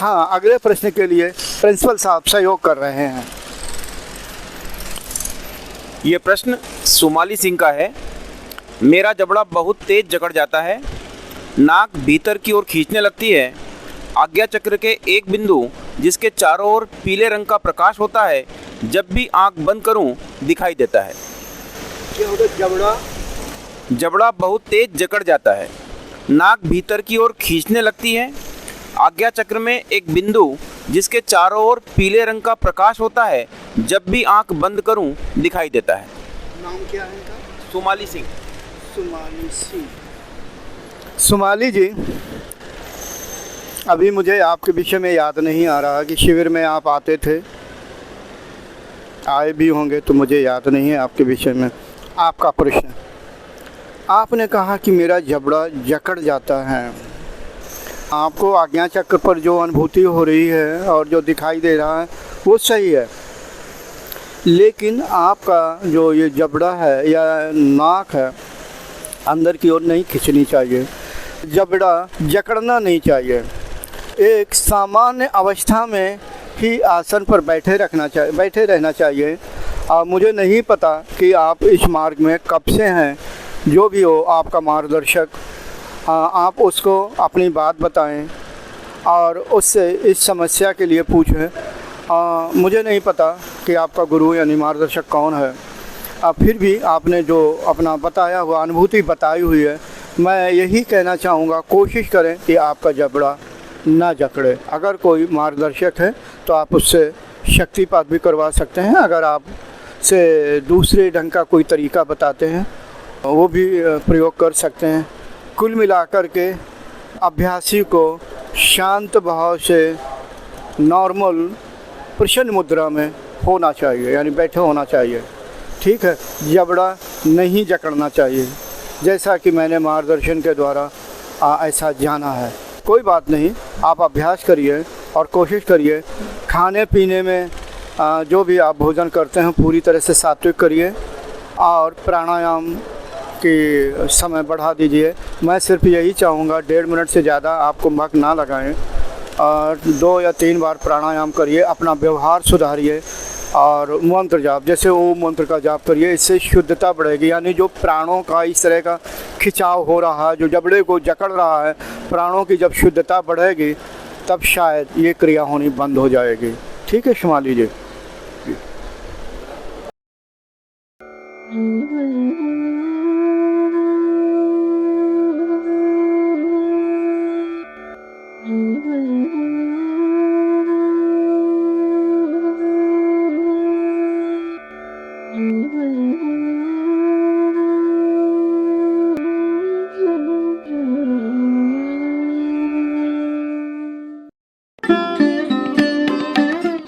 हाँ, अगले प्रश्न के लिए प्रिंसिपल साहब सहयोग कर रहे हैं। ये प्रश्न सोमाली सिंह का है। मेरा जबड़ा बहुत तेज जकड़ जाता है, नाक भीतर की ओर खींचने लगती है, आज्ञा चक्र के एक बिंदु जिसके चारों ओर पीले रंग का प्रकाश होता है जब भी आंख बंद करूं दिखाई देता है। क्या होगा? जबड़ा जबड़ा बहुत तेज जकड़ जाता है, नाक भीतर की ओर खींचने लगती है, आज्ञा चक्र में एक बिंदु जिसके चारों ओर पीले रंग का प्रकाश होता है जब भी आंख बंद करूं दिखाई देता है। नाम क्या है इनका? सोमाली सिंह। सोमाली सिंह। सोमाली जी, अभी मुझे आपके विषय में याद नहीं आ रहा कि शिविर में आप आते थे, आए भी होंगे तो मुझे याद नहीं है आपके विषय में। आपका प्रश्न, आपने कहा कि मेरा जबड़ा जकड़ जाता है। आपको आज्ञा चक्र पर जो अनुभूति हो रही है और जो दिखाई दे रहा है वो सही है, लेकिन आपका जो ये जबड़ा है या नाक है अंदर की ओर नहीं खींचनी चाहिए, जबड़ा जकड़ना नहीं चाहिए। एक सामान्य अवस्था में ही आसन पर बैठे रहना चाहिए। मुझे नहीं पता कि आप इस मार्ग में कब से हैं, जो भी हो आपका मार्गदर्शक, आप उसको अपनी बात बताएं और उससे इस समस्या के लिए पूछें। मुझे नहीं पता कि आपका गुरु यानी मार्गदर्शक कौन है। फिर भी आपने जो अपना बताया हुआ अनुभूति बताई हुई है, मैं यही कहना चाहूँगा, कोशिश करें कि आपका जबड़ा ना जकड़े। अगर कोई मार्गदर्शक है तो आप उससे शक्तिपात भी करवा सकते हैं। अगर आप से दूसरे ढंग का कोई तरीका बताते हैं वो भी प्रयोग कर सकते हैं। कुल मिलाकर के अभ्यासी को शांत भाव से नॉर्मल प्रसन्न मुद्रा में होना चाहिए, यानी बैठे होना चाहिए। ठीक है, जबड़ा नहीं जकड़ना चाहिए, जैसा कि मैंने मार्गदर्शन के द्वारा ऐसा जाना है। कोई बात नहीं, आप अभ्यास करिए और कोशिश करिए खाने पीने में जो भी आप भोजन करते हैं पूरी तरह से सात्विक करिए और प्राणायाम की समय बढ़ा दीजिए। मैं सिर्फ यही चाहूँगा 1.5 मिनट से ज़्यादा आपको मग ना लगाएं और 2 या 3 बार प्राणायाम करिए, अपना व्यवहार सुधारिए और मंत्र जाप, जैसे ओम मंत्र का जाप करिए। इससे शुद्धता बढ़ेगी, यानी जो प्राणों का इस तरह का खिंचाव हो रहा है, जो जबड़े को जकड़ रहा है, प्राणों की जब शुद्धता बढ़ेगी तब शायद ये क्रिया होनी बंद हो जाएगी। ठीक है Somali ji.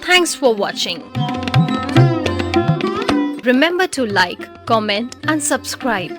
Thanks for watching. Remember to like, comment and subscribe.